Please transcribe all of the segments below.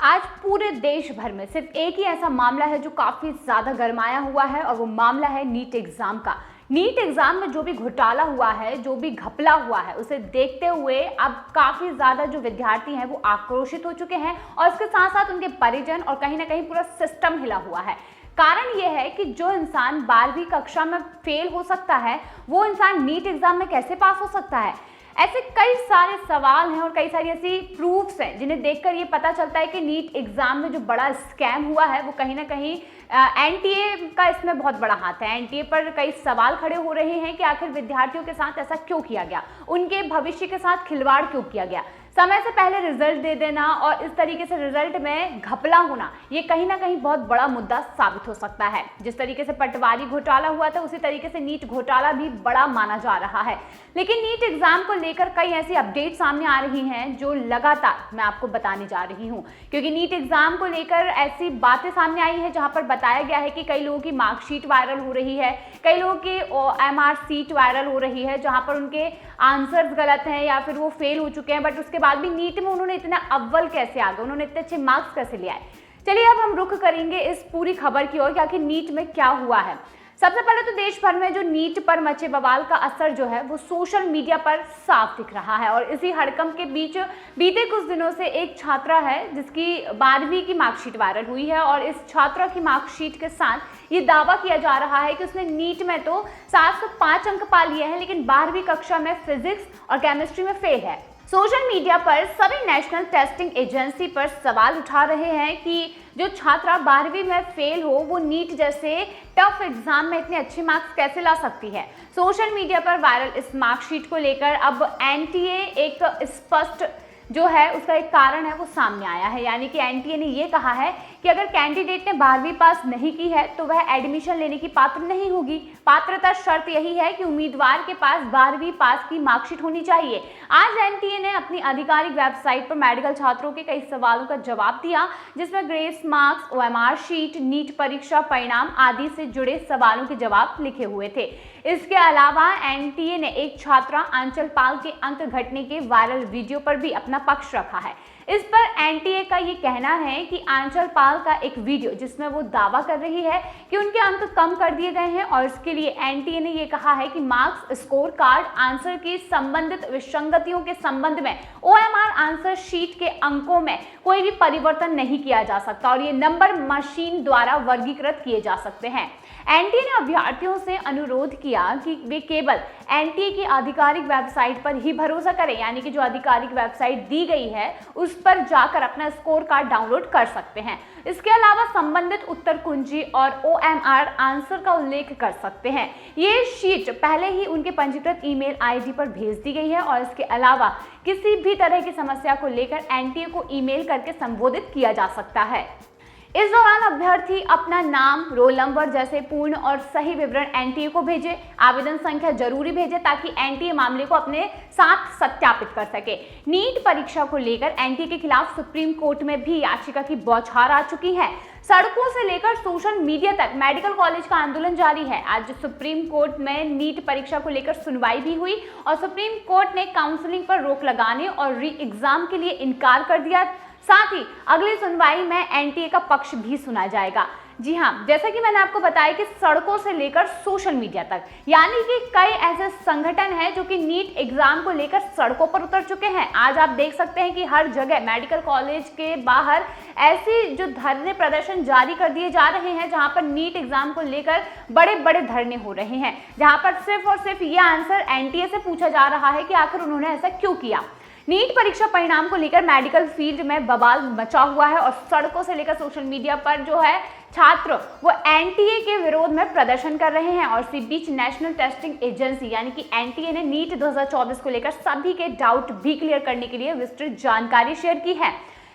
आज पूरे देश भर में सिर्फ एक ही ऐसा मामला है जो काफी ज्यादा गरमाया हुआ है और वो मामला है नीट एग्जाम का। नीट एग्जाम में जो भी घोटाला हुआ है, जो भी घपला हुआ है, उसे देखते हुए अब काफी ज्यादा जो विद्यार्थी हैं वो आक्रोशित हो चुके हैं और इसके साथ साथ उनके परिजन और कहीं ना कहीं पूरा सिस्टम हिला हुआ है। कारण यह है कि जो इंसान 12वीं कक्षा में फेल हो सकता है वो इंसान नीट एग्जाम में कैसे पास हो सकता है। ऐसे कई सारे सवाल हैं और कई सारी ऐसी प्रूफ्स हैं जिन्हें देखकर ये पता चलता है कि नीट एग्जाम में जो बड़ा स्कैम हुआ है वो कहीं ना कहीं एनटीए का इसमें बहुत बड़ा हाथ है। एनटीए पर कई सवाल खड़े हो रहे हैं कि आखिर विद्यार्थियों के साथ ऐसा क्यों किया गया, उनके भविष्य के साथ खिलवाड़ क्यों किया गया, समय से पहले रिजल्ट दे देना और इस तरीके से रिजल्ट में घपला होना, ये कहीं ना कहीं बहुत बड़ा मुद्दा साबित हो सकता है। जिस तरीके से पटवारी घोटाला हुआ था उसी तरीके से नीट घोटाला भी बड़ा माना जा रहा है। लेकिन नीट एग्जाम को लेकर कई ऐसी अपडेट सामने आ रही हैं जो लगातार मैं आपको बताने जा रही हूं, क्योंकि नीट एग्जाम को लेकर ऐसी बातें सामने आई हैं जहां पर बताया गया है कि कई लोगों की मार्कशीट वायरल हो रही है, कई लोगों की OMR सीट वायरल हो रही है जहां पर उनके आंसर्स गलत हैं या फिर वो फेल हो चुके हैं, बट उसके बाद भी नीट में उन्होंने इतना अव्वल कैसे आ गए, उन्होंने इतने अच्छे मार्क्स कैसे ले आए। चलिए अब हम रुख करेंगे इस पूरी खबर की ओर कि आखिर नीट में क्या हुआ है। सबसे पहले तो देश भर में जो नीट पर मचे बवाल का असर जो है वो सोशल मीडिया पर साफ दिख रहा है और इसी हड़कंप के बीच बीते कुछ दिनों से एक छात्रा है जिसकी 12वीं की मार्कशीट वायरल हुई है और इस छात्रा की मार्कशीट के साथ ये दावा किया जा रहा है कि उसने नीट में तो 705 अंक पा लिए हैं लेकिन 12वीं कक्षा में फिजिक्स और केमिस्ट्री में फेल है। सोशल मीडिया पर सभी नेशनल टेस्टिंग एजेंसी पर सवाल उठा रहे हैं कि जो छात्रा 12वीं में फेल हो वो नीट जैसे टफ एग्जाम में इतने अच्छे मार्क्स कैसे ला सकती है। सोशल मीडिया पर वायरल इस मार्कशीट को लेकर अब एनटीए एक स्पष्ट जो है उसका एक कारण है वो सामने आया है, यानी कि एनटीए ने ये कहा है कि अगर कैंडिडेट ने 12वीं पास नहीं की है तो वह एडमिशन लेने की पात्र नहीं होगी। पात्रता शर्त यही है कि उम्मीदवार के पास 12वीं पास की मार्कशीट होनी चाहिए। आज एनटीए ने अपनी आधिकारिक वेबसाइट पर मेडिकल छात्रों के कई सवालों का जवाब दिया जिसमें grace marks, OMR sheet, NEET परीक्षा परिणाम आदि से जुड़े सवालों के जवाब लिखे हुए थे। इसके अलावा एनटीए ने एक छात्रा आंचल पाल के अंक घटने के वायरल वीडियो पर भी अपना पक्ष रखा है। इस पर एनटीए का ये कहना है कि आंचल पाल का एक वीडियो जिसमें वो दावा कर रही है कि उनके अंक कम कर दिए गए हैं और इसके लिए एनटीए ने ये कहा है कि मार्क्स स्कोर कार्ड आंसर की संबंधित विसंगतियों के संबंध में OMR आंसर शीट के अंकों में कोई भी परिवर्तन नहीं किया जा सकता और ये नंबर मशीन द्वारा वर्गीकृत किए जा सकते हैं। एनटीए ने अभ्यर्थियों से अनुरोध किया कि वे केवल एनटीए की आधिकारिक वेबसाइट पर ही भरोसा करें, यानी कि जो आधिकारिक वेबसाइट दी गई है उस पर जाकर अपना स्कोर कार्ड डाउनलोड कर सकते हैं। इसके अलावा संबंधित उत्तर कुंजी और OMR आंसर का उल्लेख कर सकते हैं। ये शीट पहले ही उनके पंजीकृत ईमेल आईडी पर भेज दी गई है और इसके अलावा किसी भी तरह की समस्या को लेकर एनटीए को ईमेल करके संबोधित किया जा सकता है। इस दौरान अभ्यर्थी अपना नाम, रोल नंबर जैसे पूर्ण और सही विवरण एनटीए को भेजे। आवेदन संख्या जरूरी भेजे ताकि एनटीए मामले को अपने साथ सत्यापित कर सके। नीट परीक्षा को लेकर एनटीए के खिलाफ सुप्रीम कोर्ट में भी याचिका की बौछार आ चुकी है। सड़कों से लेकर सोशल मीडिया तक मेडिकल कॉलेज का आंदोलन जारी है। आज सुप्रीम कोर्ट में नीट परीक्षा को लेकर सुनवाई भी हुई और सुप्रीम कोर्ट ने काउंसलिंग पर रोक लगाने और री एग्जाम के लिए इनकार कर दिया। साथ ही अगली सुनवाई में एनटीए का पक्ष भी सुना जाएगा। जी हाँ, जैसा कि मैंने आपको बताया कि सड़कों से लेकर सोशल मीडिया तक, यानी कि कई ऐसे संगठन हैं जो कि नीट एग्जाम को लेकर सड़कों पर उतर चुके हैं। आज आप देख सकते हैं कि हर जगह मेडिकल कॉलेज के बाहर ऐसी जो धरने प्रदर्शन जारी कर दिए जा रहे हैं जहां पर नीट एग्जाम को लेकर बड़े बड़े धरने हो रहे हैं, जहां पर सिर्फ और सिर्फ ये आंसर एनटीए से पूछा जा रहा है कि आखिर उन्होंने ऐसा क्यों किया। नीट परीक्षा परिणाम को लेकर मेडिकल फील्ड में बवाल मचा हुआ है और सड़कों से लेकर सोशल मीडिया पर जो है छात्र वो एनटीए के विरोध में प्रदर्शन कर रहे हैं और इसी बीच नेशनल टेस्टिंग एजेंसी यानी कि एनटीए ने नीट 2024 को लेकर सभी के डाउट भी क्लियर करने के लिए विस्तृत जानकारी शेयर की है।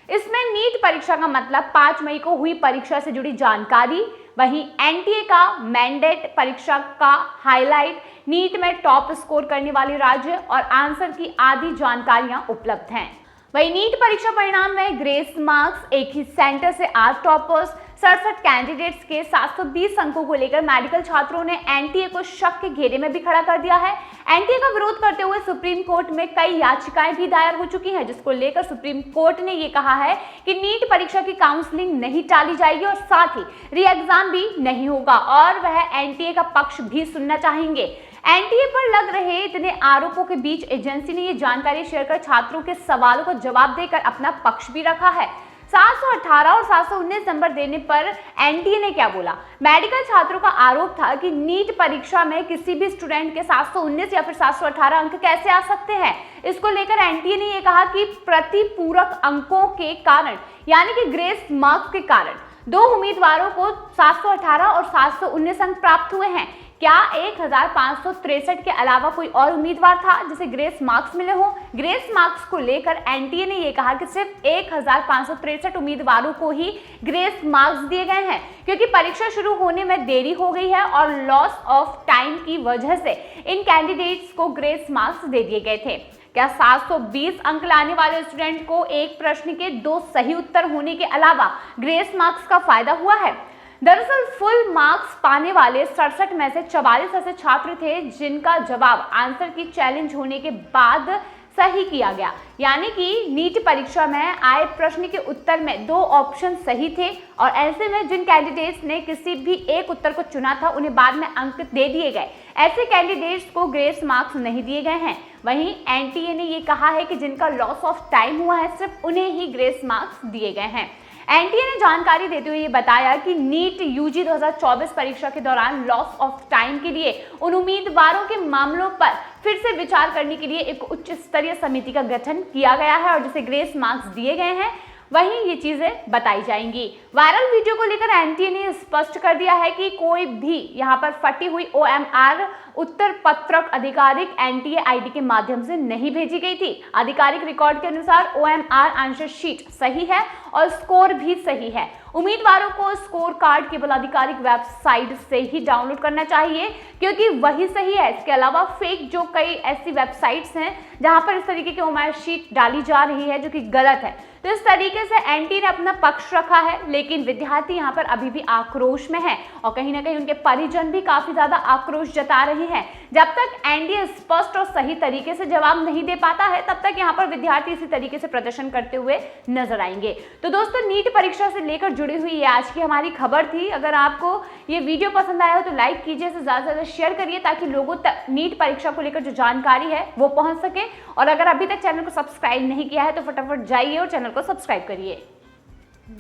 इसमें नीट परीक्षा का मतलब 5 मई को हुई परीक्षा से जुड़ी जानकारी, वहीं एनटीए का मैंडेट परीक्षा का हाईलाइट, नीट में टॉप स्कोर करने वाले राज्य और आंसर की आदि जानकारियां उपलब्ध हैं। वहीं नीट परीक्षा परिणाम में ग्रेस मार्क्स, एक ही सेंटर से 8 टॉपर्स, 67 कैंडिडेट्स के 720 अंकों को लेकर मेडिकल छात्रों ने एनटीए को शक के घेरे में भी खड़ा कर दिया है। एनटीए का विरोध करते हुए सुप्रीम कोर्ट में कई याचिकाएं भी दायर हो चुकी हैं, जिसको लेकर सुप्रीम कोर्ट ने ये कहा है कि नीट परीक्षा की काउंसलिंग नहीं टाली जाएगी और साथ ही री एग्जाम भी नहीं होगा और वह एनटीए का पक्ष भी सुनना चाहेंगे। एनटीए पर लग रहे इतने आरोपों के बीच एजेंसी ने ये जानकारी शेयर कर छात्रों के सवालों का जवाब देकर अपना पक्ष भी रखा है। 718 और 719 नंबर देने पर एनटीए ने क्या बोला? मेडिकल छात्रों का आरोप था कि नीट परीक्षा में किसी भी स्टूडेंट के 719 या फिर 718 अंक कैसे आ सकते हैं। इसको लेकर एनटीए ने यह कहा कि प्रतिपूरक अंकों के कारण यानी कि ग्रेस मार्क्स के कारण 2 उम्मीदवारों को 718 और 719 अंक प्राप्त हुए हैं। क्या 1563 के अलावा कोई और उम्मीदवार था जिसे ग्रेस मार्क्स मिले हों? ग्रेस मार्क्स को लेकर एनटीए ने यह कहा कि सिर्फ 1563 उम्मीदवारों को ही ग्रेस मार्क्स दिए गए हैं क्योंकि परीक्षा शुरू होने में देरी हो गई है और लॉस ऑफ टाइम की वजह से इन कैंडिडेट्स को ग्रेस मार्क्स दे दिए गए थे। क्या 720 अंक लाने वाले स्टूडेंट को एक प्रश्न के 2 सही उत्तर होने के अलावा ग्रेस मार्क्स का फायदा हुआ है? दरअसल फुल मार्क्स पाने वाले 67 में से 44 ऐसे छात्र थे जिनका जवाब आंसर की चैलेंज होने के बाद सही किया गया, यानी कि नीट परीक्षा में आए प्रश्न के उत्तर में 2 ऑप्शन सही थे और ऐसे में जिन कैंडिडेट्स ने किसी भी एक उत्तर को चुना था उन्हें बाद में अंक दे दिए गए। ऐसे कैंडिडेट्स को ग्रेस मार्क्स नहीं दिए गए हैं। वहीं एनटीए ने यह कहा है कि जिनका लॉस ऑफ टाइम हुआ है सिर्फ उन्हें ही ग्रेस मार्क्स दिए गए हैं। एनटीए ने जानकारी देते हुए ये बताया कि नीट यूजी 2024 परीक्षा के दौरान लॉस ऑफ टाइम के लिए उन उम्मीदवारों के मामलों पर फिर से विचार करने के लिए एक उच्च स्तरीय समिति का गठन किया गया है और जिसे ग्रेस मार्क्स दिए गए हैं वहीं ये चीजें बताई जाएंगी। वायरल वीडियो को लेकर एनटीए ने स्पष्ट कर दिया है कि कोई भी यहाँ पर फटी हुई ओएमआर उत्तर पत्रक आधिकारिक एनटीए आईडी के माध्यम से नहीं भेजी गई थी। आधिकारिक रिकॉर्ड के अनुसार ओएमआर आंसर शीट सही है और स्कोर भी सही है। उम्मीदवारों को स्कोर कार्ड केवल आधिकारिक वेबसाइट से ही डाउनलोड करना चाहिए क्योंकि वही सही है। इसके अलावा फेक जो कई ऐसी वेबसाइट्स हैं जहां पर इस तरीके की ओएमआर शीट डाली जा रही है जो कि गलत है, तो इस तरीके से एनटीए ने अपना पक्ष रखा है, लेकिन विद्यार्थी यहाँ पर अभी भी आक्रोश में है और कहीं ना कहीं उनके परिजन भी काफी ज्यादा आक्रोश जता रहे हैं। जब तक एनटीए स्पष्ट और सही तरीके से जवाब नहीं दे पाता है तब तक यहाँ पर विद्यार्थी इसी तरीके से प्रदर्शन करते हुए नजर आएंगे। तो दोस्तों, नीट परीक्षा से लेकर जुड़ी हुई ये आज की हमारी खबर थी। अगर आपको ये वीडियो पसंद आया हो तो लाइक कीजिए, इसे ज्यादा से ज्यादा शेयर करिए ताकि लोगों तक नीट परीक्षा को लेकर जो जानकारी है वो पहुंच सके। और अगर अभी तक चैनल को सब्सक्राइब नहीं किया है तो फटाफट जाइए और चैनल को सब्सक्राइब करिए।